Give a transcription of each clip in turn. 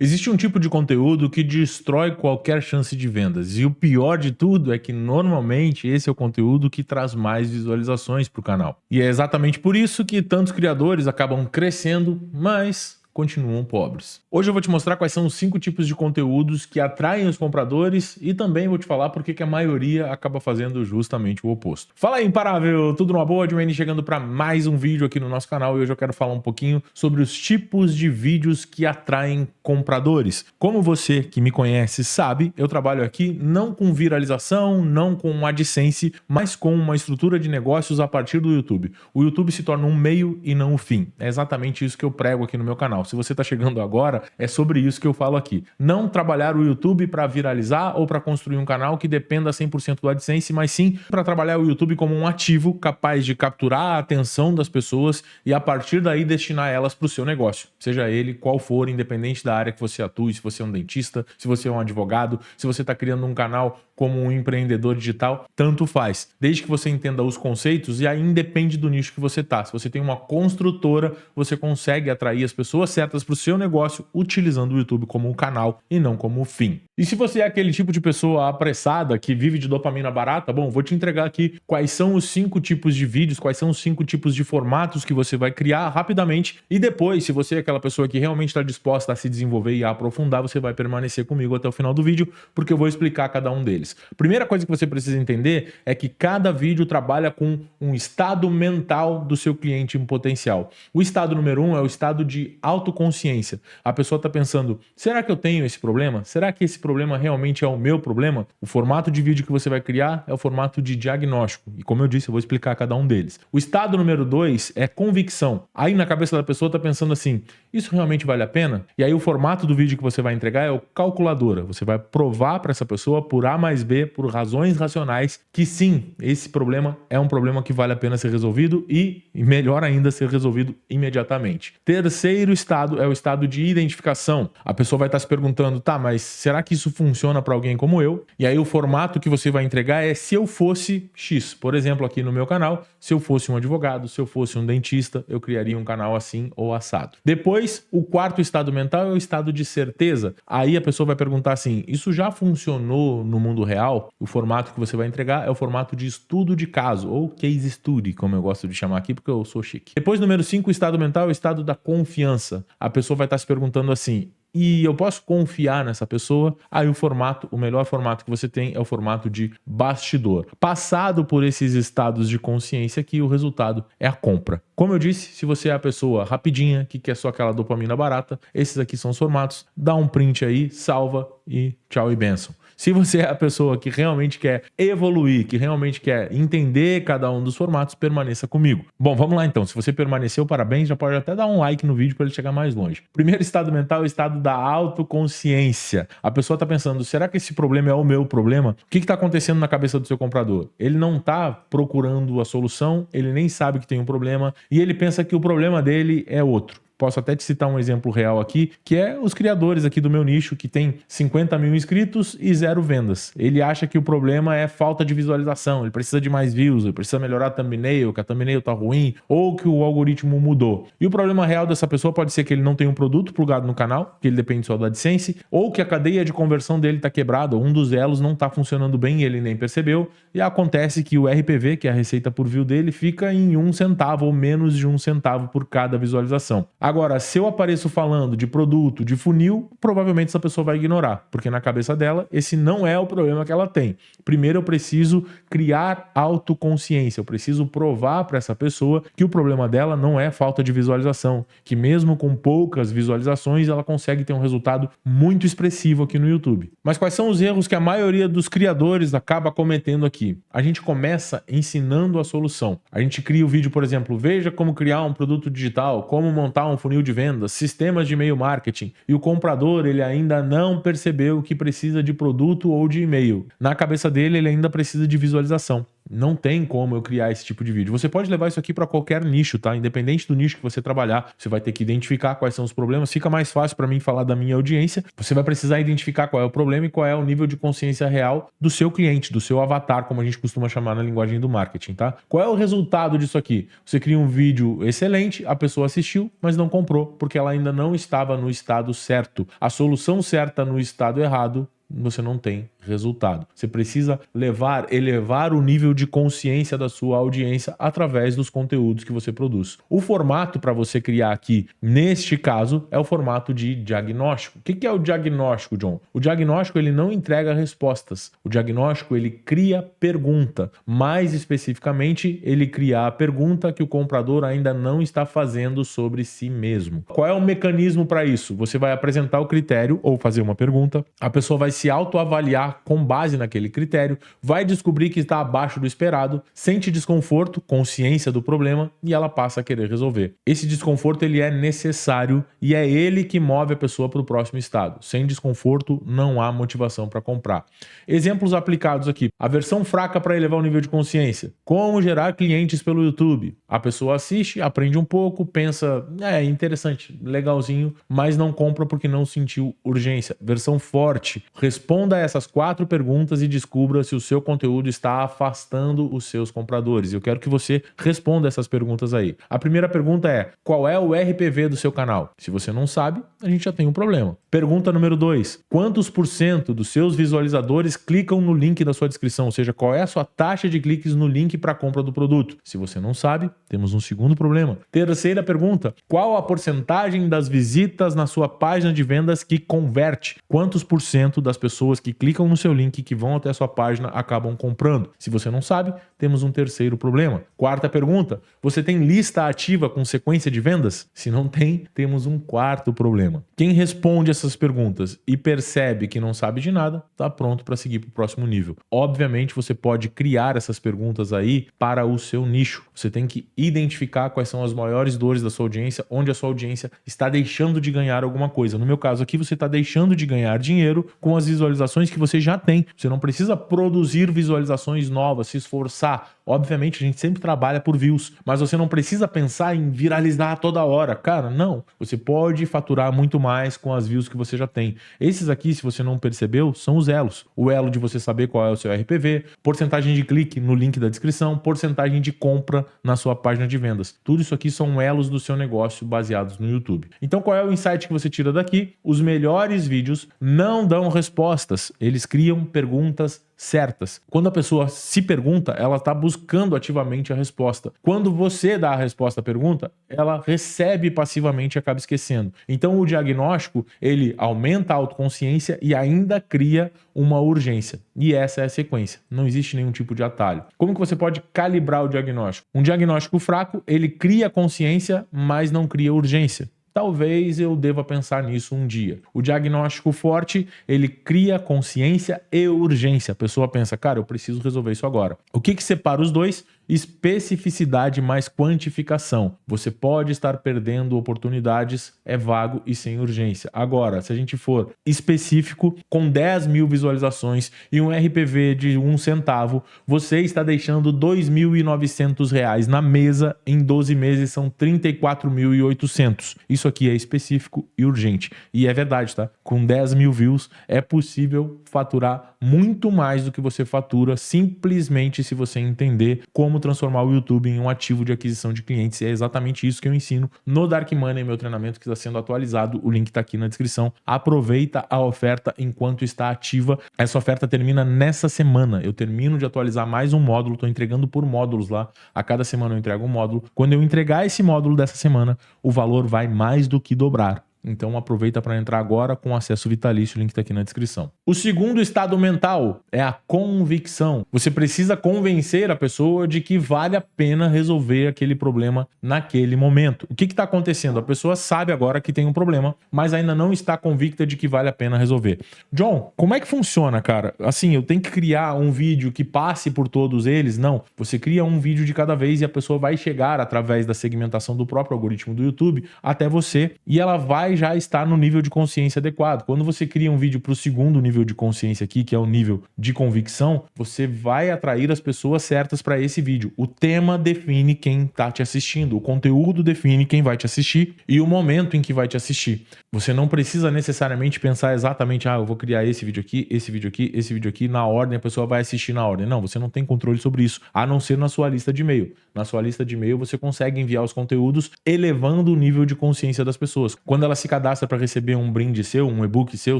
Existe um tipo de conteúdo que destrói qualquer chance de vendas, e o pior de tudo é que normalmente esse é o conteúdo que traz mais visualizações para o canal. E é exatamente por isso que tantos criadores acabam crescendo, mas continuam pobres. Hoje eu vou te mostrar quais são os 5 tipos de conteúdos que atraem os compradores e também vou te falar porque que a maioria acaba fazendo justamente o oposto. Fala aí, imparável! Tudo numa boa? Edmene chegando para mais um vídeo aqui no nosso canal e hoje eu quero falar um pouquinho sobre os tipos de vídeos que atraem compradores. Como você que me conhece sabe, eu trabalho aqui não com viralização, não com AdSense, mas com uma estrutura de negócios a partir do YouTube. O YouTube se torna um meio e não o fim. É exatamente isso que eu prego aqui no meu canal. Se você está chegando agora, é sobre isso que eu falo aqui. Não trabalhar o YouTube para viralizar ou para construir um canal que dependa 100% do AdSense, mas sim para trabalhar o YouTube como um ativo capaz de capturar a atenção das pessoas e a partir daí destinar elas para o seu negócio. Seja ele qual for, independente da área que você atue, se você é um dentista, se você é um advogado, se você está criando um canal como um empreendedor digital, tanto faz. Desde que você entenda os conceitos e aí independe do nicho que você está. Se você tem uma construtora, você consegue atrair as pessoas certas para o seu negócio utilizando o YouTube como um canal e não como fim. E se você é aquele tipo de pessoa apressada que vive de dopamina barata, bom, vou te entregar aqui quais são os 5 tipos de vídeos, quais são os 5 tipos de formatos que você vai criar rapidamente e depois, se você é aquela pessoa que realmente está disposta a se desenvolver e a aprofundar, você vai permanecer comigo até o final do vídeo, porque eu vou explicar cada um deles. Primeira coisa que você precisa entender é que cada vídeo trabalha com um estado mental do seu cliente em potencial. O estado número 1 é o estado de autoconsciência. A pessoa está pensando, será que eu tenho esse problema? Será que esse problema realmente é o meu problema? O formato de vídeo que você vai criar é o formato de diagnóstico. E como eu disse, eu vou explicar cada um deles. O estado número 2 é convicção. Aí na cabeça da pessoa está pensando assim, isso realmente vale a pena? E aí o formato do vídeo que você vai entregar é o calculadora. Você vai provar para essa pessoa por A mais B, por razões racionais, que sim, esse problema é um problema que vale a pena ser resolvido e melhor ainda, ser resolvido imediatamente. Terceiro estado é o estado de identificação. A pessoa vai estar se perguntando, tá, mas será que isso funciona para alguém como eu? E aí o formato que você vai entregar é se eu fosse X. Por exemplo, aqui no meu canal, se eu fosse um advogado, se eu fosse um dentista, eu criaria um canal assim ou assado. Depois, o quarto estado mental é o estado de certeza. Aí a pessoa vai perguntar assim, isso já funcionou no mundo real? O formato que você vai entregar é o formato de estudo de caso, ou case study, como eu gosto de chamar aqui, porque eu sou chique. Depois, número 5, o estado mental é o estado da confiança. A pessoa vai estar se perguntando assim, e eu posso confiar nessa pessoa? Aí o melhor formato que você tem é o formato de bastidor. Passado por esses estados de consciência aqui, o resultado é a compra. Como eu disse, se você é a pessoa rapidinha, que quer só aquela dopamina barata, esses aqui são os formatos, dá um print aí, salva e tchau e benção. Se você é a pessoa que realmente quer evoluir, que realmente quer entender cada um dos formatos, permaneça comigo. Bom, vamos lá então. Se você permaneceu, parabéns, já pode até dar um like no vídeo para ele chegar mais longe. Primeiro estado mental é o estado da autoconsciência. A pessoa está pensando, será que esse problema é o meu problema? O que está acontecendo na cabeça do seu comprador? Ele não está procurando a solução, ele nem sabe que tem um problema e ele pensa que o problema dele é outro. Posso até te citar um exemplo real aqui, que é os criadores aqui do meu nicho, que tem 50 mil inscritos e 0 vendas. Ele acha que o problema é falta de visualização, ele precisa de mais views, ele precisa melhorar a thumbnail, que a thumbnail tá ruim, ou que o algoritmo mudou. E o problema real dessa pessoa pode ser que ele não tem um produto plugado no canal, que ele depende só do AdSense, ou que a cadeia de conversão dele tá quebrada, um dos elos não tá funcionando bem e ele nem percebeu, e acontece que o RPV, que é a receita por view dele, fica em 1 centavo ou menos de 1 centavo por cada visualização. Agora, se eu apareço falando de produto, de funil, provavelmente essa pessoa vai ignorar, porque na cabeça dela, esse não é o problema que ela tem. Primeiro eu preciso criar autoconsciência, eu preciso provar para essa pessoa que o problema dela não é falta de visualização, que mesmo com poucas visualizações, ela consegue ter um resultado muito expressivo aqui no YouTube. Mas quais são os erros que a maioria dos criadores acaba cometendo aqui? A gente começa ensinando a solução. A gente cria o vídeo, por exemplo, veja como criar um produto digital, como montar um funil de vendas, sistemas de e-mail marketing, e o comprador ele ainda não percebeu que precisa de produto ou de e-mail. Na cabeça dele ele ainda precisa de visualização. Não tem como eu criar esse tipo de vídeo. Você pode levar isso aqui para qualquer nicho, tá? Independente do nicho que você trabalhar, você vai ter que identificar quais são os problemas. Fica mais fácil para mim falar da minha audiência. Você vai precisar identificar qual é o problema e qual é o nível de consciência real do seu cliente, do seu avatar, como a gente costuma chamar na linguagem do marketing, tá? Qual é o resultado disso aqui? Você cria um vídeo excelente, a pessoa assistiu, mas não comprou, porque ela ainda não estava no estado certo. A solução certa no estado errado, você não tem resultado. Você precisa elevar o nível de consciência da sua audiência através dos conteúdos que você produz. O formato para você criar aqui, neste caso, é o formato de diagnóstico. O que é o diagnóstico, John? O diagnóstico, ele não entrega respostas. O diagnóstico, ele cria pergunta. Mais especificamente, ele cria a pergunta que o comprador ainda não está fazendo sobre si mesmo. Qual é o mecanismo para isso? Você vai apresentar o critério ou fazer uma pergunta, a pessoa vai se autoavaliar com base naquele critério, vai descobrir que está abaixo do esperado, sente desconforto, consciência do problema e ela passa a querer resolver. Esse desconforto ele é necessário e é ele que move a pessoa para o próximo estado. Sem desconforto não há motivação para comprar. Exemplos aplicados aqui. A versão fraca para elevar o nível de consciência. Como gerar clientes pelo YouTube. A pessoa assiste, aprende um pouco, pensa, interessante, legalzinho, mas não compra porque não sentiu urgência. Versão forte. Responda a essas 4 perguntas e descubra se o seu conteúdo está afastando os seus compradores. Eu quero que você responda essas perguntas aí. A primeira pergunta é: qual é o RPV do seu canal? Se você não sabe, a gente já tem um problema. Pergunta número 2: quantos por cento dos seus visualizadores clicam no link da sua descrição? Ou seja, qual é a sua taxa de cliques no link para a compra do produto? Se você não sabe, temos um segundo problema. Terceira pergunta: qual a porcentagem das visitas na sua página de vendas que converte? Quantos por cento das pessoas que clicam no seu link, que vão até a sua página, acabam comprando? Se você não sabe, temos um terceiro problema. Quarta pergunta: você tem lista ativa com sequência de vendas? Se não tem, temos um quarto problema. Quem responde essas perguntas e percebe que não sabe de nada, está pronto para seguir para o próximo nível. Obviamente, você pode criar essas perguntas aí para o seu nicho. Você tem que identificar quais são as maiores dores da sua audiência, onde a sua audiência está deixando de ganhar alguma coisa. No meu caso aqui, você está deixando de ganhar dinheiro com as visualizações que você já tem. Você não precisa produzir visualizações novas, se esforçar. Obviamente, a gente sempre trabalha por views, mas você não precisa pensar em viralizar toda hora. Cara, não. Você pode faturar muito mais com as views que você já tem. Esses aqui, se você não percebeu, são os elos. O elo de você saber qual é o seu RPV, porcentagem de clique no link da descrição, porcentagem de compra na sua página de vendas. Tudo isso aqui são elos do seu negócio baseados no YouTube. Então, qual é o insight que você tira daqui? Os melhores vídeos não dão respostas. Eles criam perguntas certas. Quando a pessoa se pergunta, ela está buscando ativamente a resposta. Quando você dá a resposta à pergunta, ela recebe passivamente e acaba esquecendo. Então o diagnóstico, ele aumenta a autoconsciência e ainda cria uma urgência. E essa é a sequência. Não existe nenhum tipo de atalho. Como que você pode calibrar o diagnóstico? Um diagnóstico fraco, ele cria consciência, mas não cria urgência. Talvez eu deva pensar nisso um dia. O diagnóstico forte, ele cria consciência e urgência. A pessoa pensa, cara, eu preciso resolver isso agora. O que separa os dois? Especificidade mais quantificação. Você pode estar perdendo oportunidades, é vago e sem urgência. Agora, se a gente for específico, com 10 mil visualizações e um RPV de 1 centavo, você está deixando R$ 2.900 na mesa, em 12 meses são 34.800. Isso aqui é específico e urgente. E é verdade, tá? Com 10 mil views é possível faturar muito mais do que você fatura, simplesmente se você entender como transformar o YouTube em um ativo de aquisição de clientes. E é exatamente isso que eu ensino no Dark Money, meu treinamento que está sendo atualizado. O link está aqui na descrição. Aproveita a oferta enquanto está ativa. Essa oferta termina nessa semana. Eu termino de atualizar mais um módulo. Estou entregando por módulos lá. A cada semana eu entrego um módulo. Quando eu entregar esse módulo dessa semana, o valor vai mais do que dobrar. Então aproveita para entrar agora com acesso vitalício, o link está aqui na descrição. O segundo estado mental é a convicção. Você precisa convencer a pessoa de que vale a pena resolver aquele problema naquele momento. O que está acontecendo? A pessoa sabe agora que tem um problema, mas ainda não está convicta de que vale a pena resolver. John, como é que funciona, cara? Assim, eu tenho que criar um vídeo que passe por todos eles? Não. Você cria um vídeo de cada vez e a pessoa vai chegar através da segmentação do próprio algoritmo do YouTube até você e ela vai vai já estar no nível de consciência adequado. Quando você cria um vídeo para o segundo nível de consciência aqui, que é o nível de convicção, você vai atrair as pessoas certas para esse vídeo. O tema define quem está te assistindo, o conteúdo define quem vai te assistir e o momento em que vai te assistir. Você não precisa necessariamente pensar exatamente, eu vou criar esse vídeo aqui, esse vídeo aqui, esse vídeo aqui, na ordem, a pessoa vai assistir na ordem. Não, você não tem controle sobre isso, a não ser na sua lista de e-mail. Na sua lista de e-mail você consegue enviar os conteúdos elevando o nível de consciência das pessoas. Quando ela se cadastra para receber um brinde seu, um e-book seu,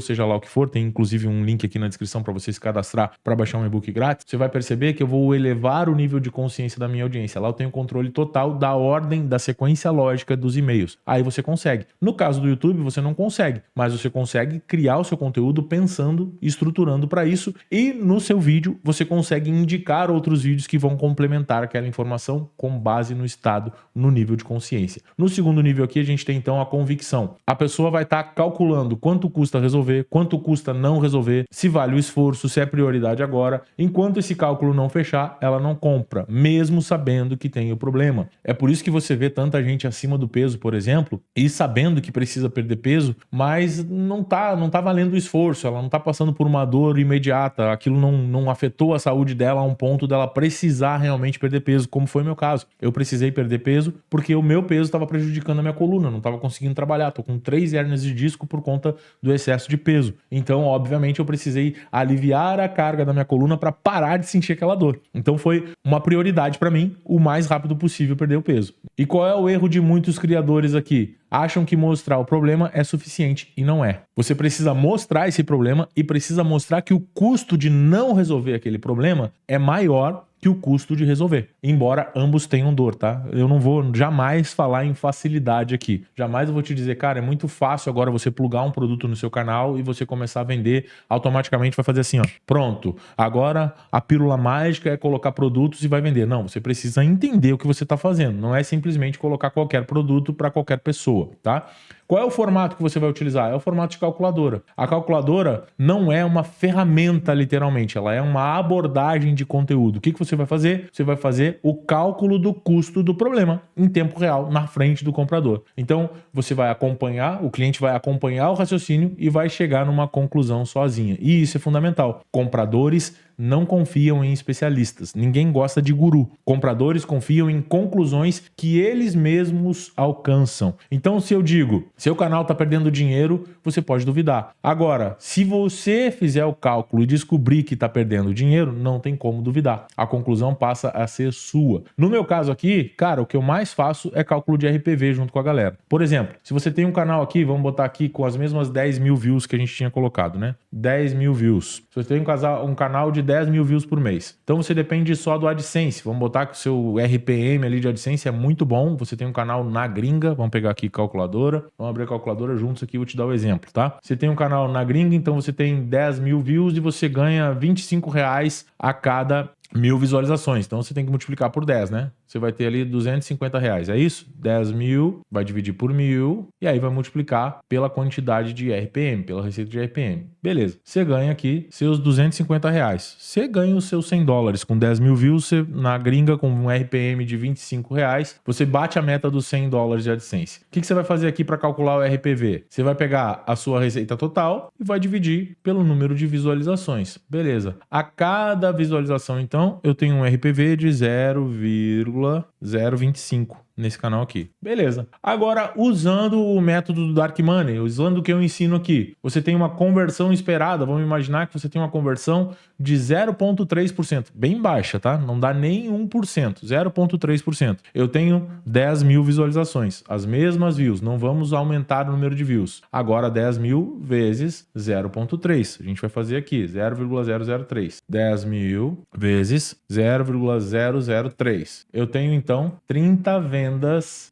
seja lá o que for, tem inclusive um link aqui na descrição para você se cadastrar para baixar um e-book grátis, você vai perceber que eu vou elevar o nível de consciência da minha audiência. Lá eu tenho controle total da ordem, da sequência lógica dos e-mails. Aí você consegue. No caso do YouTube, você não consegue, mas você consegue criar o seu conteúdo pensando e estruturando para isso, e no seu vídeo você consegue indicar outros vídeos que vão complementar aquela informação com base no estado, no nível de consciência. No segundo nível aqui a gente tem então a convicção. A pessoa vai estar calculando quanto custa resolver, quanto custa não resolver, se vale o esforço, se é prioridade agora. Enquanto esse cálculo não fechar, ela não compra, mesmo sabendo que tem o problema. É por isso que você vê tanta gente acima do peso, por exemplo, e sabendo que precisa perder peso, mas não tá valendo o esforço, ela não tá passando por uma dor imediata, aquilo não afetou a saúde dela a um ponto dela precisar realmente perder peso, como foi meu caso. Eu precisei perder peso porque o meu peso estava prejudicando a minha coluna, não estava conseguindo trabalhar, tô com 3 hérnias de disco por conta do excesso de peso. Então, obviamente, eu precisei aliviar a carga da minha coluna para parar de sentir aquela dor. Então foi uma prioridade para mim, o mais rápido possível perder o peso. E qual é o erro de muitos criadores aqui? Acham que mostrar o problema é suficiente e não é. Você precisa mostrar esse problema e precisa mostrar que o custo de não resolver aquele problema é maior que o custo de resolver, embora ambos tenham dor, tá? Eu não vou jamais falar em facilidade aqui. Jamais eu vou te dizer, cara, é muito fácil agora você plugar um produto no seu canal e você começar a vender, automaticamente vai fazer assim, ó, pronto, agora a pílula mágica é colocar produtos e vai vender. Não, você precisa entender o que você está fazendo, não é simplesmente colocar qualquer produto para qualquer pessoa, tá? Qual é o formato que você vai utilizar? É o formato de calculadora. A calculadora não é uma ferramenta, literalmente, ela é uma abordagem de conteúdo. O que você vai fazer? Você vai fazer o cálculo do custo do problema em tempo real, na frente do comprador. Então, você vai acompanhar, o cliente vai acompanhar o raciocínio e vai chegar numa conclusão sozinha. E isso é fundamental. Compradores não confiam em especialistas. Ninguém gosta de guru. Compradores confiam em conclusões que eles mesmos alcançam. Então, se eu digo, seu canal está perdendo dinheiro, você pode duvidar. Agora, se você fizer o cálculo e descobrir que está perdendo dinheiro, não tem como duvidar. A conclusão passa a ser sua. No meu caso aqui, cara, o que eu mais faço é cálculo de RPV junto com a galera. Por exemplo, se você tem um canal aqui, vamos botar aqui com as mesmas 10 mil views que a gente tinha colocado, né? 10 mil views. Se você tem um canal de 10 mil views por mês. Então você depende só do AdSense. Vamos botar que o seu RPM ali de AdSense é muito bom. Você tem um canal na gringa. Vamos pegar aqui calculadora. Vamos abrir a calculadora juntos aqui. Vou te dar o exemplo, tá? Você tem um canal na gringa, então você tem 10 mil views e você ganha R$25 a cada 1000 visualizações. Então você tem que multiplicar por 10, né? Você vai ter ali R$250, é isso? 10 mil, vai dividir por 1000 e aí vai multiplicar pela quantidade de RPM, pela receita de RPM. Beleza. Você ganha aqui seus R$250. Você ganha os seus $100 com 10 mil views, você, na gringa com um RPM de R$25, você bate a meta dos $100 de AdSense. O que você vai fazer aqui para calcular o RPV? Você vai pegar a sua receita total e vai dividir pelo número de visualizações. Beleza. A cada visualização, então, eu tenho um RPV de 0,025 nesse canal aqui. Beleza. Agora, usando o método do Dark Money, usando o que eu ensino aqui, você tem uma conversão esperada, vamos imaginar que você tem uma conversão de 0,3%, bem baixa, tá? Não dá nem 1%, 0,3%. Eu tenho 10 mil visualizações, as mesmas views, não vamos aumentar o número de views. Agora 10 mil vezes 0,3, a gente vai fazer aqui 0,003. 10 mil vezes 0,003. Eu tenho então 30 vendas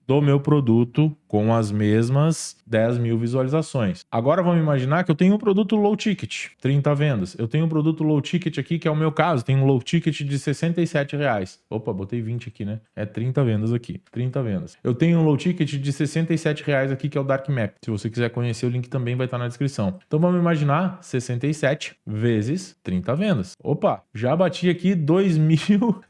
do meu produto com as mesmas 10 mil visualizações. Agora vamos imaginar que eu tenho um produto low ticket, 30 vendas. Eu tenho um produto low ticket aqui, que é o meu caso, tem um low ticket de R$67. Opa, botei 20 aqui, né? É 30 vendas aqui, 30 vendas. Eu tenho um low ticket de R$67 aqui, que é o Dark Map. Se você quiser conhecer, o link também vai estar na descrição. Então vamos imaginar 67 vezes 30 vendas. Opa, já bati aqui 2.000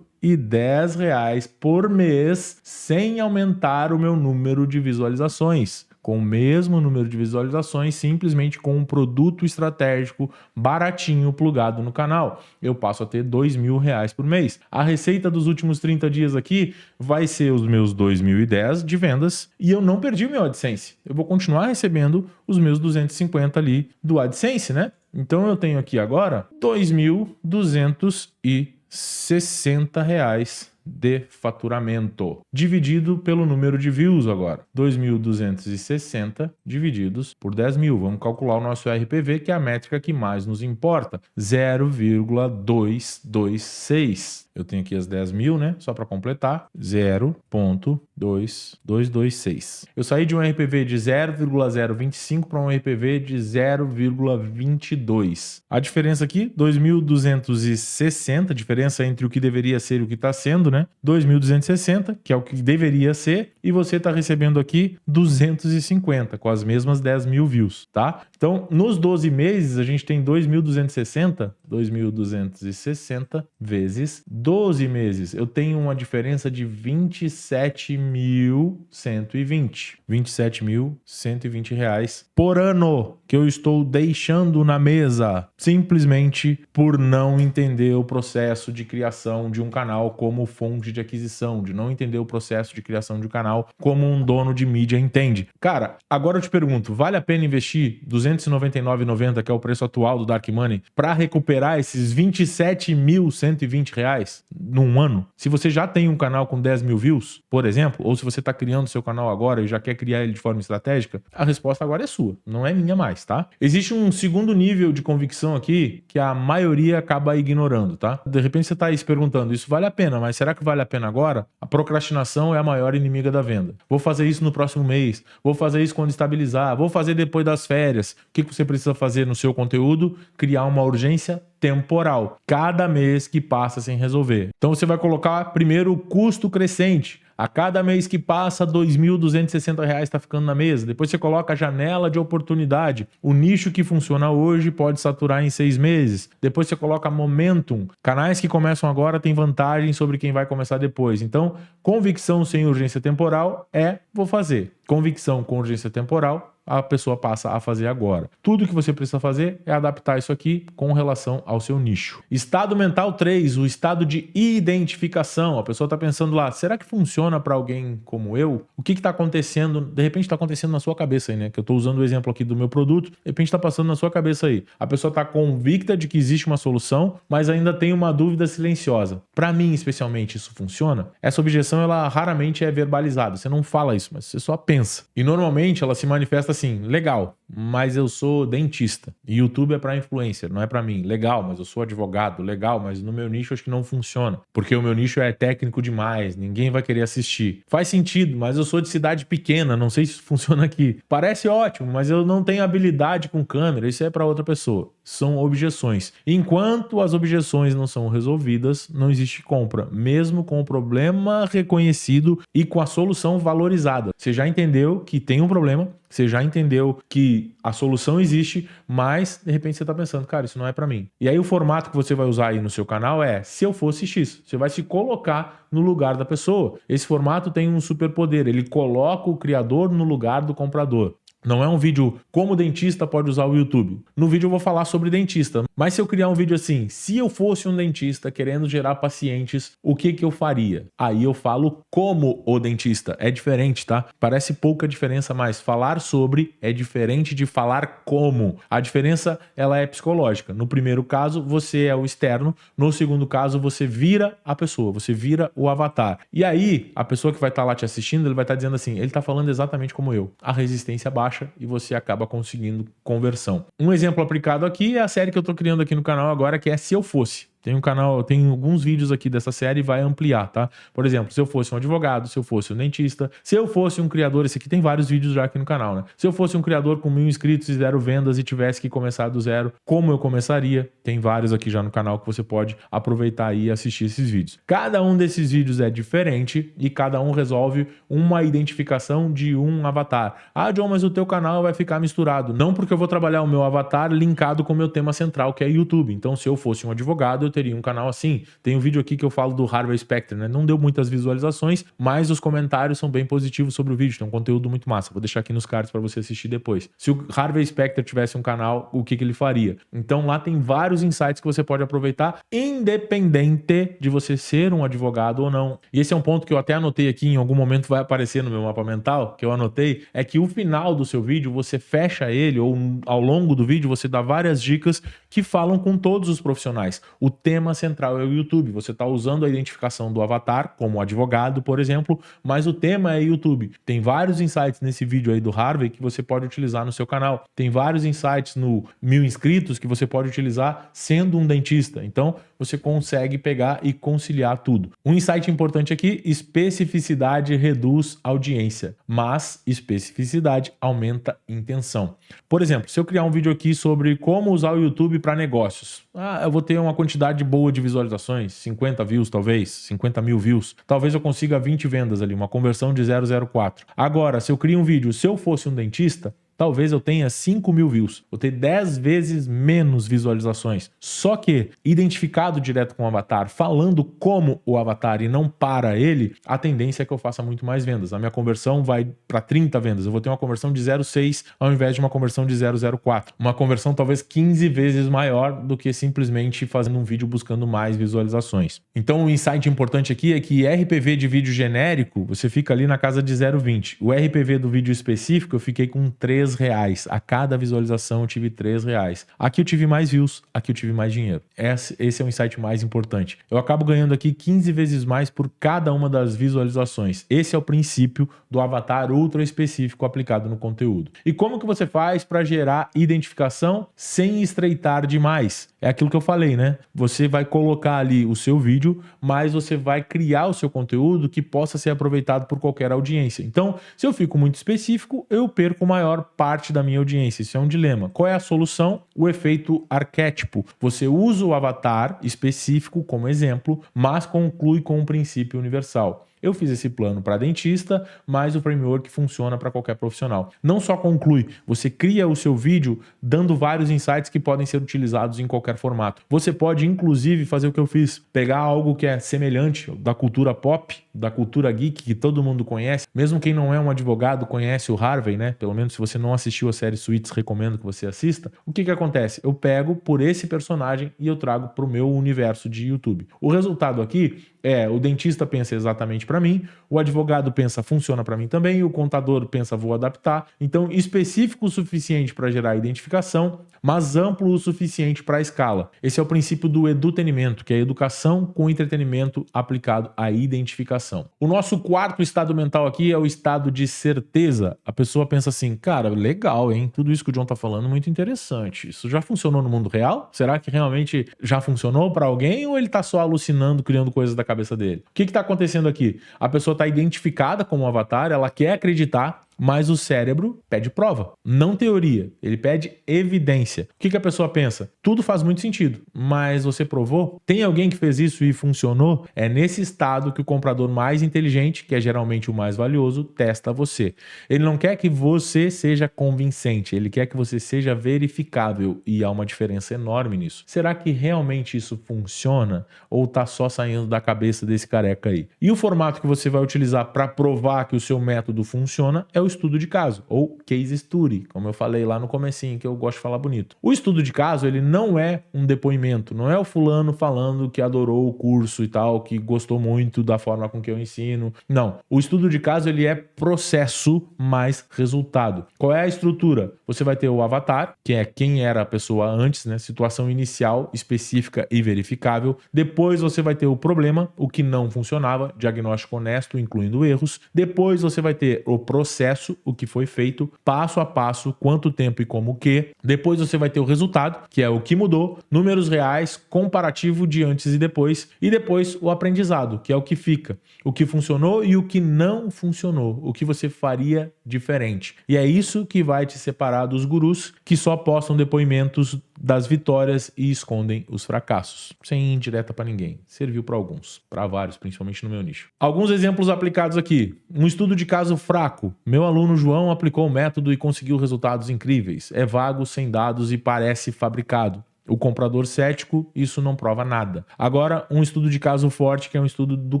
R$210 por mês sem aumentar o meu número de visualizações. Com o mesmo número de visualizações, simplesmente com um produto estratégico baratinho plugado no canal. Eu passo a ter R$2.000 por mês. A receita dos últimos 30 dias aqui vai ser os meus 2.010 de vendas e eu não perdi o meu AdSense. Eu vou continuar recebendo os meus 250 ali do AdSense, né? Então eu tenho aqui agora R$2.260 de faturamento, dividido pelo número de views agora. 2.260 divididos por 10.000. Vamos calcular o nosso RPV, que é a métrica que mais nos importa. 0,226. Eu tenho aqui as 10.000, né? Só para completar. 0,2226. Eu saí de um RPV de 0,025 para um RPV de 0,22. A diferença aqui, 2.260, diferença entre o que deveria ser e o que está sendo, né? 2.260, que é o que deveria ser, e você está recebendo aqui 250, com as mesmas 10.000 views, tá? Então, nos 12 meses, a gente tem 2.260 vezes 12 meses. Eu tenho uma diferença de 27.120. R$27.120 por ano que eu estou deixando na mesa, simplesmente por não entender o processo de criação de um canal como fonte de aquisição, de não entender o processo de criação de um canal como um dono de mídia entende. Cara, agora eu te pergunto, vale a pena investir R$299,90, que é o preço atual do Dark Money, para recuperar esses R$27.120 num ano? Se você já tem um canal com 10.000 views, por exemplo, ou se você está criando seu canal agora e já quer criar ele de forma estratégica, a resposta agora é sua, não é minha mais, tá? Existe um segundo nível de convicção aqui que a maioria acaba ignorando, tá? De repente você está aí se perguntando, isso vale a pena, mas será que vale a pena agora? A procrastinação é a maior inimiga da venda. Vou fazer isso no próximo mês, vou fazer isso quando estabilizar, vou fazer depois das férias. O que você precisa fazer no seu conteúdo? Criar uma urgência temporal, cada mês que passa sem resolver. Então você vai colocar primeiro o custo crescente. A cada mês que passa, R$2.260 está ficando na mesa. Depois você coloca a janela de oportunidade. O nicho que funciona hoje pode saturar em 6 meses. Depois você coloca momentum. Canais que começam agora têm vantagem sobre quem vai começar depois. Então, convicção sem urgência temporal é vou fazer. Convicção com urgência temporal, a pessoa passa a fazer agora. Tudo que você precisa fazer é adaptar isso aqui com relação ao seu nicho. Estado mental 3, o estado de identificação. A pessoa está pensando lá, será que funciona para alguém como eu? O que está acontecendo? De repente está acontecendo na sua cabeça aí, né? Que eu estou usando o exemplo aqui do meu produto, de repente está passando na sua cabeça aí. A pessoa está convicta de que existe uma solução, mas ainda tem uma dúvida silenciosa. Para mim, especialmente, isso funciona? Essa objeção, ela raramente é verbalizada. Você não fala isso, mas você só pensa. E normalmente ela se manifesta assim, legal, mas eu sou dentista. E YouTube é para influencer, não é para mim. Legal, mas eu sou advogado. Legal, mas no meu nicho acho que não funciona. Porque o meu nicho é técnico demais, ninguém vai querer assistir. Faz sentido, mas eu sou de cidade pequena, não sei se isso funciona aqui. Parece ótimo, mas eu não tenho habilidade com câmera, isso é para outra pessoa. São objeções. Enquanto as objeções não são resolvidas, não existe compra, mesmo com o problema reconhecido e com a solução valorizada. Você já entendeu que tem um problema, você já entendeu que a solução existe, mas de repente você está pensando, cara, isso não é para mim. E aí o formato que você vai usar aí no seu canal é, se eu fosse X, você vai se colocar no lugar da pessoa. Esse formato tem um superpoder, ele coloca o criador no lugar do comprador. Não é um vídeo como dentista pode usar o YouTube. No vídeo eu vou falar sobre dentista. Mas se eu criar um vídeo assim, se eu fosse um dentista querendo gerar pacientes, o que eu faria? Aí eu falo como o dentista. É diferente, tá? Parece pouca diferença, mas falar sobre é diferente de falar como. A diferença, ela é psicológica. No primeiro caso, você é o externo. No segundo caso, você vira a pessoa. Você vira o avatar. E aí, a pessoa que vai estar lá te assistindo, ele vai estar dizendo assim, ele está falando exatamente como eu. A resistência baixa e você acaba conseguindo conversão. Um exemplo aplicado aqui é a série que eu estou criando aqui no canal agora, que é Se Eu Fosse. Tem um canal, tem alguns vídeos aqui dessa série e vai ampliar, tá? Por exemplo, se eu fosse um advogado, se eu fosse um dentista, se eu fosse um criador, esse aqui tem vários vídeos já aqui no canal, né? Se eu fosse um criador com 1.000 inscritos e 0 vendas e tivesse que começar do zero, como eu começaria? Tem vários aqui já no canal que você pode aproveitar e assistir esses vídeos. Cada um desses vídeos é diferente e cada um resolve uma identificação de um avatar. Ah, John, mas o teu canal vai ficar misturado. Não, porque eu vou trabalhar o meu avatar linkado com o meu tema central, que é YouTube. Então, se eu fosse um advogado, eu teria um canal assim? Tem um vídeo aqui que eu falo do Harvey Specter, né? Não deu muitas visualizações, mas os comentários são bem positivos sobre o vídeo. Tem um conteúdo muito massa. Vou deixar aqui nos cards para você assistir depois. Se o Harvey Specter tivesse um canal, o que ele faria? Então lá tem vários insights que você pode aproveitar, independente de você ser um advogado ou não. E esse é um ponto que eu até anotei aqui, em algum momento vai aparecer no meu mapa mental, que eu anotei, é que o final do seu vídeo, você fecha ele, ou ao longo do vídeo, você dá várias dicas que falam com todos os profissionais. O tema central é o YouTube. Você está usando a identificação do avatar, como advogado, por exemplo, mas o tema é YouTube. Tem vários insights nesse vídeo aí do Harvey que você pode utilizar no seu canal. Tem vários insights no 1000 inscritos que você pode utilizar sendo um dentista. Então, você consegue pegar e conciliar tudo. Um insight importante aqui, especificidade reduz audiência, mas especificidade aumenta intenção. Por exemplo, se eu criar um vídeo aqui sobre como usar o YouTube para negócios, eu vou ter uma quantidade boa de visualizações, 50 views talvez, 50 mil views, talvez eu consiga 20 vendas ali, uma conversão de 0,04. Agora, se eu crio um vídeo, se eu fosse um dentista, talvez eu tenha 5 mil views. Vou ter 10 vezes menos visualizações. Só que, identificado direto com o avatar, falando como o avatar e não para ele, a tendência é que eu faça muito mais vendas. A minha conversão vai para 30 vendas. Eu vou ter uma conversão de 0,6 ao invés de uma conversão de 0,04. Uma conversão talvez 15 vezes maior do que simplesmente fazendo um vídeo buscando mais visualizações. Então, o insight importante aqui é que RPV de vídeo genérico, você fica ali na casa de 0,20. O RPV do vídeo específico, eu fiquei com 3 reais. A cada visualização eu tive 3 reais. Aqui eu tive mais views, aqui eu tive mais dinheiro. Esse é o insight mais importante. Eu acabo ganhando aqui 15 vezes mais por cada uma das visualizações. Esse é o princípio do avatar ultra específico aplicado no conteúdo. E como que você faz para gerar identificação sem estreitar demais? É aquilo que eu falei, né? Você vai colocar ali o seu vídeo, mas você vai criar o seu conteúdo que possa ser aproveitado por qualquer audiência. Então, se eu fico muito específico, eu perco maior parte da minha audiência. Isso é um dilema. Qual é a solução? O efeito arquétipo. Você usa o avatar específico como exemplo, mas conclui com um princípio universal. Eu fiz esse plano para dentista, mas o framework funciona para qualquer profissional. Não só conclui, você cria o seu vídeo dando vários insights que podem ser utilizados em qualquer formato. Você pode, inclusive, fazer o que eu fiz, pegar algo que é semelhante da cultura pop, da cultura geek, que todo mundo conhece. Mesmo quem não é um advogado conhece o Harvey, né? Pelo menos se você não assistiu a série Suits, recomendo que você assista. O que acontece? Eu pego por esse personagem e eu trago para o meu universo de YouTube. O resultado aqui é, o dentista pensa exatamente para mim, o advogado pensa funciona para mim também, o contador pensa vou adaptar. Então, específico o suficiente para gerar identificação, mas amplo o suficiente para a escala. Esse é o princípio do edutenimento, que é a educação com entretenimento aplicado à identificação. O nosso quarto estado mental aqui é o estado de certeza. A pessoa pensa assim, cara, legal, hein? Tudo isso que o John tá falando, muito interessante. Isso já funcionou no mundo real? Será que realmente já funcionou para alguém ou ele tá só alucinando, criando coisas da cabeça dele? O que tá acontecendo aqui? A pessoa tá identificada como um avatar, ela quer acreditar, mas o cérebro pede prova, não teoria, ele pede evidência. O que a pessoa pensa? Tudo faz muito sentido, mas você provou? Tem alguém que fez isso e funcionou? É nesse estado que o comprador mais inteligente, que é geralmente o mais valioso, testa você. Ele não quer que você seja convincente, ele quer que você seja verificável e há uma diferença enorme nisso. Será que realmente isso funciona ou tá só saindo da cabeça desse careca aí? E o formato que você vai utilizar para provar que o seu método funciona é o estudo de caso, ou case study, como eu falei lá no comecinho, que eu gosto de falar bonito. O estudo de caso, ele não é um depoimento, não é o fulano falando que adorou o curso e tal, que gostou muito da forma com que eu ensino. Não, o estudo de caso, ele é processo mais resultado. Qual é a estrutura? Você vai ter o avatar, que é quem era a pessoa antes, né? Situação inicial, específica e verificável. Depois você vai ter o problema, o que não funcionava, diagnóstico honesto, incluindo erros. Depois você vai ter o processo, o que foi feito, passo a passo, quanto tempo e como o que. Depois você vai ter o resultado, que é o que mudou, números reais, comparativo de antes e depois. E depois o aprendizado, que é o que fica, o que funcionou e o que não funcionou, o que você faria diferente. E é isso que vai te separar dos gurus que só postam depoimentos das vitórias e escondem os fracassos. Sem indireta para ninguém. Serviu para alguns, para vários, principalmente no meu nicho. Alguns exemplos aplicados aqui. Um estudo de caso fraco. Meu aluno João aplicou o método e conseguiu resultados incríveis. É vago, sem dados e parece fabricado. O comprador cético, isso não prova nada. Agora, um estudo de caso forte, que é um estudo do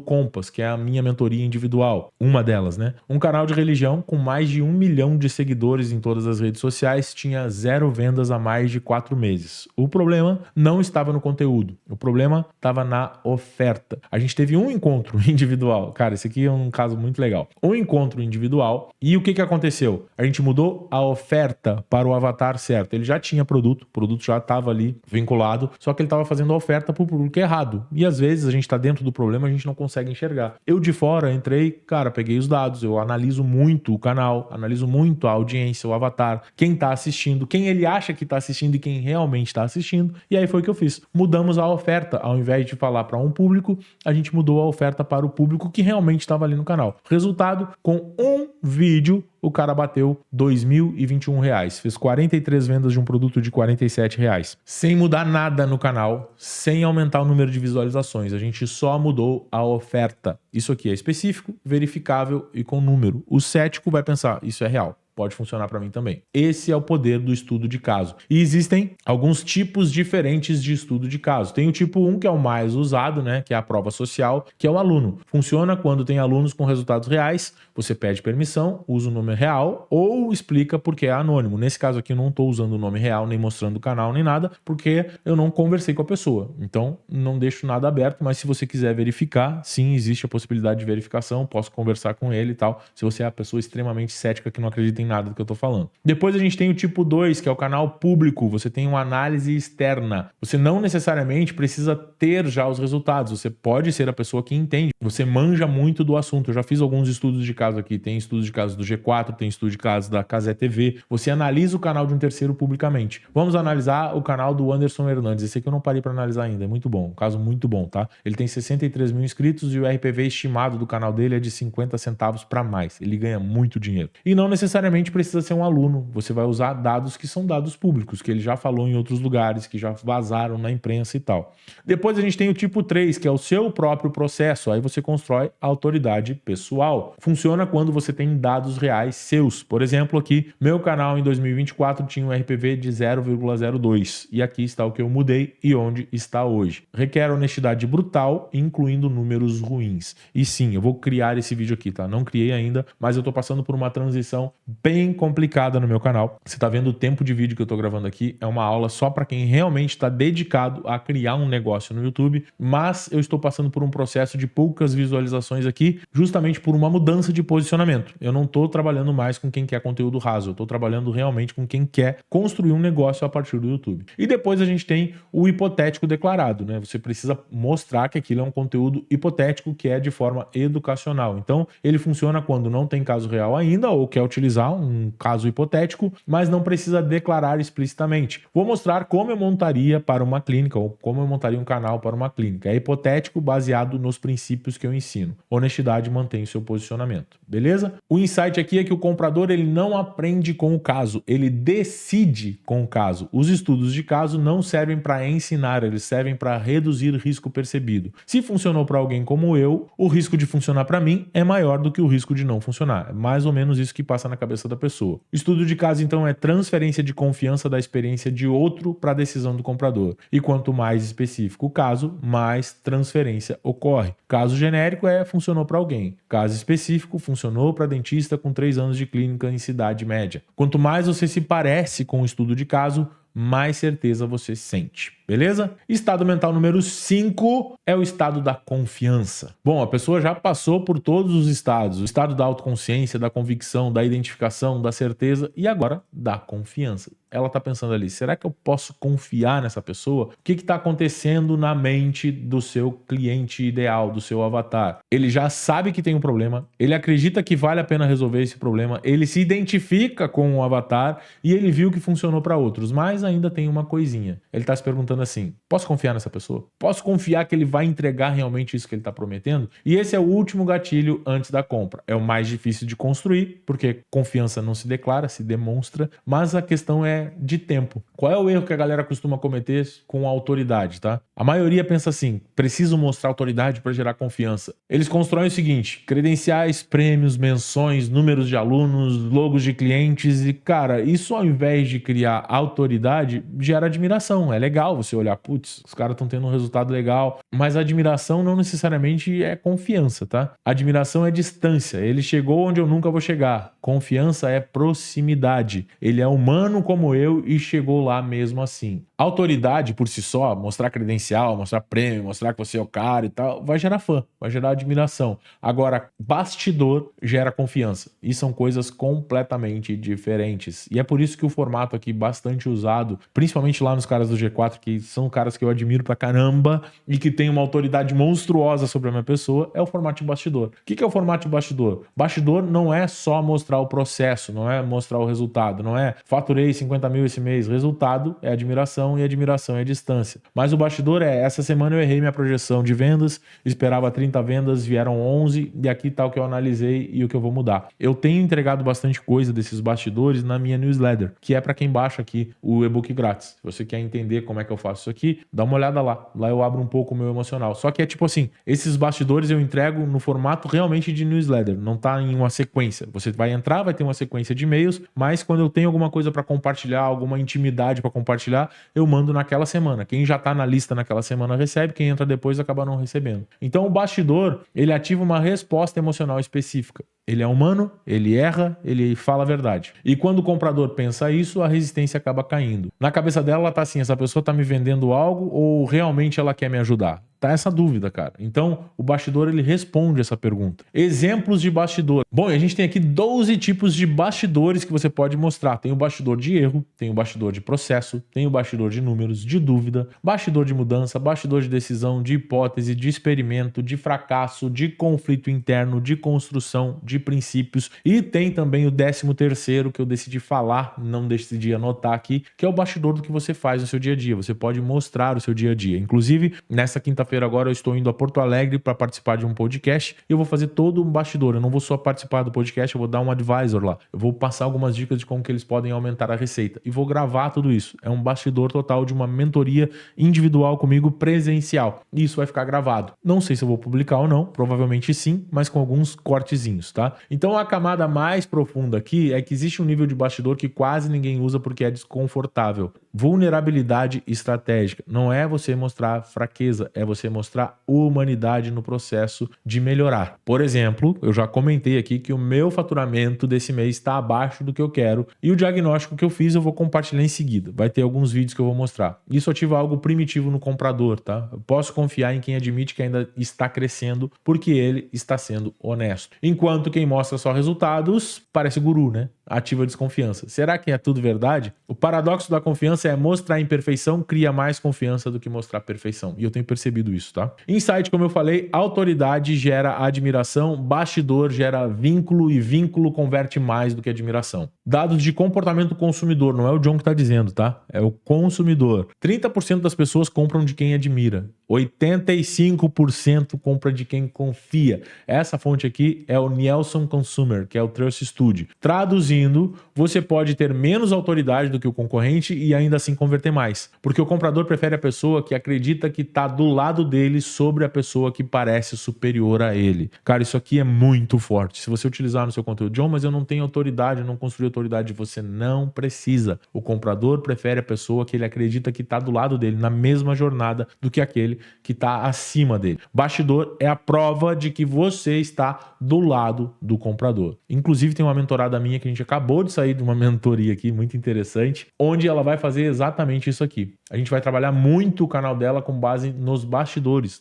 Compass, que é a minha mentoria individual. Uma delas, né? Um canal de religião com mais de 1 milhão de seguidores em todas as redes sociais tinha 0 vendas há mais de 4 meses. O problema não estava no conteúdo. O problema estava na oferta. A gente teve um encontro individual. Cara, esse aqui é um caso muito legal. Um encontro individual. E o que aconteceu? A gente mudou a oferta para o avatar certo. Ele já tinha produto, o produto já estava ali vinculado, só que ele estava fazendo a oferta para o público errado. E às vezes a gente está dentro do problema, a gente não consegue enxergar. Eu de fora entrei, cara, peguei os dados, eu analiso muito o canal, analiso muito a audiência, o avatar, quem está assistindo, quem ele acha que está assistindo e quem realmente está assistindo. E aí foi o que eu fiz. Mudamos a oferta. Ao invés de falar para um público, a gente mudou a oferta para o público que realmente estava ali no canal. Resultado, com um vídeo, o cara bateu R$ 2.021. Fez 43 vendas de um produto de R$ 47. Sem mudar nada no canal, sem aumentar o número de visualizações. A gente só mudou a oferta. Isso aqui é específico, verificável e com número. O cético vai pensar, isso é real. Pode funcionar para mim também. Esse é o poder do estudo de caso. E existem alguns tipos diferentes de estudo de caso. Tem o tipo 1, que é o mais usado, né, que é a prova social, que é o aluno. Funciona quando tem alunos com resultados reais, você pede permissão, usa o nome real ou explica porque é anônimo. Nesse caso aqui eu não estou usando o nome real, nem mostrando o canal, nem nada, porque eu não conversei com a pessoa. Então, não deixo nada aberto, mas se você quiser verificar, sim, existe a possibilidade de verificação, posso conversar com ele e tal, se você é a pessoa extremamente cética que não acredita em nada do que eu tô falando. Depois a gente tem o tipo 2, que é o canal público. Você tem uma análise externa. Você não necessariamente precisa ter já os resultados. Você pode ser a pessoa que entende. Você manja muito do assunto. Eu já fiz alguns estudos de caso aqui. Tem estudos de caso do G4, tem estudo de caso da Cazé TV. Você analisa o canal de um terceiro publicamente. Vamos analisar o canal do Anderson Hernandes. Esse aqui eu não parei para analisar ainda. É muito bom. Um caso muito bom, tá? Ele tem 63 mil inscritos e o RPV estimado do canal dele é de 50 centavos para mais. Ele ganha muito dinheiro. E não necessariamente precisa ser um aluno. Você vai usar dados que são dados públicos, que ele já falou em outros lugares, que já vazaram na imprensa e tal. Depois a gente tem o tipo 3, que é o seu próprio processo. Aí você constrói a autoridade pessoal. Funciona quando você tem dados reais seus. Por exemplo, aqui, meu canal em 2024 tinha um RPV de 0,02. E aqui está o que eu mudei e onde está hoje. Requer honestidade brutal, incluindo números ruins. E sim, eu vou criar esse vídeo aqui, tá? Não criei ainda, mas eu tô passando por uma transição bem complicada no meu canal. Você tá vendo o tempo de vídeo que eu tô gravando aqui, é uma aula só para quem realmente está dedicado a criar um negócio no YouTube, mas eu estou passando por um processo de poucas visualizações aqui, justamente por uma mudança de posicionamento. Eu não tô trabalhando mais com quem quer conteúdo raso, eu tô trabalhando realmente com quem quer construir um negócio a partir do YouTube. E depois a gente tem o hipotético declarado, né? Você precisa mostrar que aquilo é um conteúdo hipotético que é de forma educacional. Então, ele funciona quando não tem caso real ainda ou quer utilizar um caso hipotético, mas não precisa declarar explicitamente. Vou mostrar como eu montaria para uma clínica ou como eu montaria um canal para uma clínica. É hipotético baseado nos princípios que eu ensino. Honestidade mantém o seu posicionamento, beleza? O insight aqui é que o comprador ele não aprende com o caso, ele decide com o caso. Os estudos de caso não servem para ensinar, eles servem para reduzir risco percebido. Se funcionou para alguém como eu, o risco de funcionar para mim é maior do que o risco de não funcionar. É mais ou menos isso que passa na cabeça da pessoa. Estudo de caso, então, é transferência de confiança da experiência de outro para a decisão do comprador. E quanto mais específico o caso, mais transferência ocorre. Caso genérico funcionou para alguém. Caso específico, funcionou para dentista com 3 anos de clínica em cidade média. Quanto mais você se parece com o estudo de caso, mais certeza você sente. Beleza? Estado mental número 5 é o estado da confiança. Bom, a pessoa já passou por todos os estados. O estado da autoconsciência, da convicção, da identificação, da certeza e agora da confiança. Ela tá pensando ali, será que eu posso confiar nessa pessoa? O que está acontecendo na mente do seu cliente ideal, do seu avatar? Ele já sabe que tem um problema, ele acredita que vale a pena resolver esse problema, ele se identifica com o avatar e ele viu que funcionou para outros, mas ainda tem uma coisinha. Ele está se perguntando assim, posso confiar nessa pessoa? Posso confiar que ele vai entregar realmente isso que ele está prometendo? E esse é o último gatilho antes da compra. É o mais difícil de construir, porque confiança não se declara, se demonstra, mas a questão é é de tempo. Qual é o erro que a galera costuma cometer com a autoridade, tá? A maioria pensa assim, preciso mostrar autoridade para gerar confiança. Eles constroem o seguinte, credenciais, prêmios, menções, números de alunos, logos de clientes e, cara, isso ao invés de criar autoridade, gera admiração. É legal você olhar, putz, os caras estão tendo um resultado legal, mas a admiração não necessariamente é confiança, tá? Admiração é distância. Ele chegou onde eu nunca vou chegar. Confiança é proximidade. Ele é humano como eu e chegou lá mesmo assim. Autoridade por si só, mostrar credencial, mostrar prêmio, mostrar que você é o cara e tal, vai gerar fã, vai gerar admiração. Agora, bastidor gera confiança. E são coisas completamente diferentes. E é por isso que o formato aqui bastante usado, principalmente lá nos caras do G4, que são caras que eu admiro pra caramba e que tem uma autoridade monstruosa sobre a minha pessoa, é o formato de bastidor. O que é o formato de bastidor? Bastidor não é só mostrar o processo, não é mostrar o resultado, não é faturei 50 mil esse mês. Resultado é admiração e admiração é distância. Mas o bastidor é, essa semana eu errei minha projeção de vendas, esperava 30 vendas, vieram 11 e aqui tá o que eu analisei e o que eu vou mudar. Eu tenho entregado bastante coisa desses bastidores na minha newsletter, que é para quem baixa aqui o e-book grátis. Se você quer entender como é que eu faço isso aqui, dá uma olhada lá. Lá eu abro um pouco o meu emocional. Só que é tipo assim, esses bastidores eu entrego no formato realmente de newsletter, não tá em uma sequência. Você vai entrar, vai ter uma sequência de e-mails, mas quando eu tenho alguma coisa para compartilhar, alguma intimidade para compartilhar, eu mando naquela semana. Quem já tá na lista naquela semana recebe, quem entra depois acaba não recebendo. Então o bastidor, ele ativa uma resposta emocional específica. Ele é humano, ele erra, ele fala a verdade. E quando o comprador pensa isso, a resistência acaba caindo. Na cabeça dela, ela tá assim, essa pessoa tá me vendendo algo ou realmente ela quer me ajudar? Tá essa dúvida, cara. Então, o bastidor, ele responde essa pergunta. Exemplos de bastidor. Bom, a gente tem aqui 12 tipos de bastidores que você pode mostrar. Tem o bastidor de erro, tem o bastidor de processo, tem o bastidor de números, de dúvida, bastidor de mudança, bastidor de decisão, de hipótese, de experimento, de fracasso, de conflito interno, de construção, de princípios. E tem também o 13º que eu decidi falar, não decidi anotar aqui, que é o bastidor do que você faz no seu dia a dia. Você pode mostrar o seu dia a dia. Inclusive, nessa quinta-feira agora eu estou indo a Porto Alegre para participar de um podcast e eu vou fazer todo um bastidor. Eu não vou só participar do podcast, eu vou dar um advisor lá. Eu vou passar algumas dicas de como que eles podem aumentar a receita e vou gravar tudo isso. É um bastidor total de uma mentoria individual comigo presencial. E isso vai ficar gravado. Não sei se eu vou publicar ou não, provavelmente sim, mas com alguns cortezinhos, tá? Então a camada mais profunda aqui é que existe um nível de bastidor que quase ninguém usa porque é desconfortável. Vulnerabilidade estratégica. Não é você mostrar fraqueza, é você mostrar humanidade no processo de melhorar. Por exemplo, eu já comentei aqui que o meu faturamento desse mês está abaixo do que eu quero e o diagnóstico que eu fiz eu vou compartilhar em seguida. Vai ter alguns vídeos que eu vou mostrar. Isso ativa algo primitivo no comprador, tá? Eu posso confiar em quem admite que ainda está crescendo porque ele está sendo honesto. Enquanto quem mostra só resultados parece guru, né? Ativa desconfiança. Será que é tudo verdade? O paradoxo da confiança é mostrar imperfeição cria mais confiança do que mostrar perfeição. E eu tenho percebido isso, tá? Insight, como eu falei, autoridade gera admiração, bastidor gera vínculo e vínculo converte mais do que admiração. Dados de comportamento do consumidor, não é o John que tá dizendo, tá? É o consumidor. 30% das pessoas compram de quem admira. 85% compra de quem confia. Essa fonte aqui é o Nielsen Consumer, que é o Trust Study. Traduzindo, você pode ter menos autoridade do que o concorrente e ainda assim converter mais. Porque o comprador prefere a pessoa que acredita que está do lado dele sobre a pessoa que parece superior a ele. Cara, isso aqui é muito forte. Se você utilizar no seu conteúdo, John, mas eu não tenho autoridade, eu não construí autoridade, você não precisa. O comprador prefere a pessoa que ele acredita que está do lado dele, na mesma jornada do que aquele que está acima dele. Bastidor é a prova de que você está do lado do comprador. Inclusive tem uma mentorada minha que a gente acabou de sair de uma mentoria aqui, muito interessante, onde ela vai fazer exatamente isso aqui. A gente vai trabalhar muito o canal dela com base nos bastidores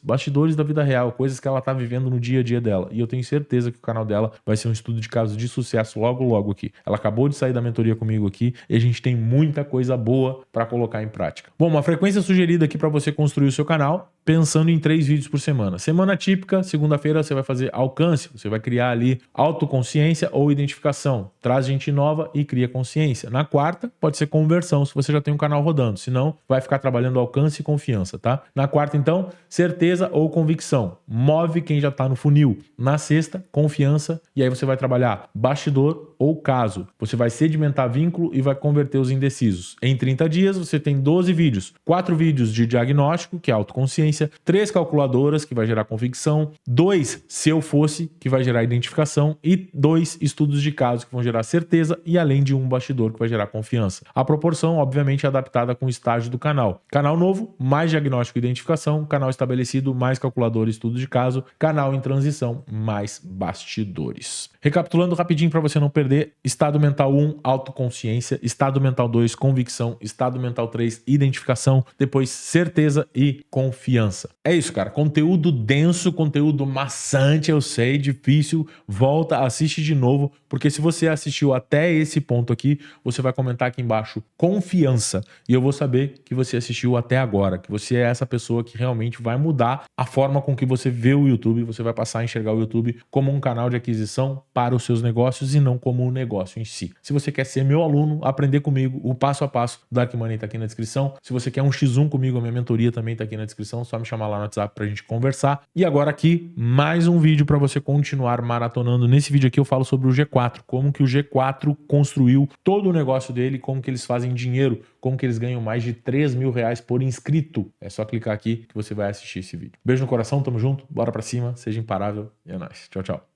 da vida real, coisas que ela está vivendo no dia a dia dela. E eu tenho certeza que o canal dela vai ser um estudo de caso de sucesso logo aqui. Ela acabou de sair da mentoria comigo aqui e a gente tem muita coisa boa para colocar em prática. Bom, uma frequência sugerida aqui para você construir o seu canal, pensando em 3 vídeos por semana. Semana típica, segunda-feira você vai fazer alcance, você vai criar ali autoconsciência ou identificação. Traz gente nova e cria consciência. Na quarta, pode ser conversão, se você já tem um canal rodando. Se não, vai ficar trabalhando alcance e confiança, tá? Na quarta, então, certeza ou convicção. Move quem já tá no funil. Na sexta, confiança. E aí você vai trabalhar bastidor ou caso. Você vai sedimentar vínculo e vai converter os indecisos. Em 30 dias, você tem 12 vídeos. 4 vídeos de diagnóstico, que é autoconsciência, 3 calculadoras, que vai gerar convicção, 2 se eu fosse, que vai gerar identificação, e 2 estudos de caso, que vão gerar certeza, e além de um bastidor, que vai gerar confiança. A proporção, obviamente, é adaptada com o estágio do canal. Canal novo, mais diagnóstico e identificação. Canal estabelecido, mais calculador e estudo de caso. Canal em transição, mais bastidores. Recapitulando rapidinho para você não perder: estado mental 1, autoconsciência; estado mental 2, convicção; estado mental 3, identificação; depois certeza e confiança. É isso, cara. Conteúdo denso, conteúdo maçante, eu sei, difícil. Volta, assiste de novo, porque se você assistiu até esse ponto aqui, você vai comentar aqui embaixo confiança, e eu vou saber que você assistiu até agora, que você é essa pessoa que realmente vai mudar a forma com que você vê o YouTube. Você vai passar a enxergar o YouTube como um canal de aquisição para os seus negócios e não como um negócio em si. Se você quer ser meu aluno, aprender comigo, o passo a passo do Dark Money tá aqui na descrição. Se você quer um X1 comigo, a minha mentoria também tá aqui na descrição, só me chamar lá no WhatsApp pra gente conversar. E agora aqui, mais um vídeo para você continuar maratonando. Nesse vídeo aqui eu falo sobre o G4, como que o G4 construiu todo o negócio dele, como que eles fazem dinheiro, como que eles ganham mais de 3 mil reais por inscrito. É só clicar aqui que você vai assistir esse vídeo. Beijo no coração, tamo junto, bora pra cima, seja imparável e é nóis. Tchau, tchau.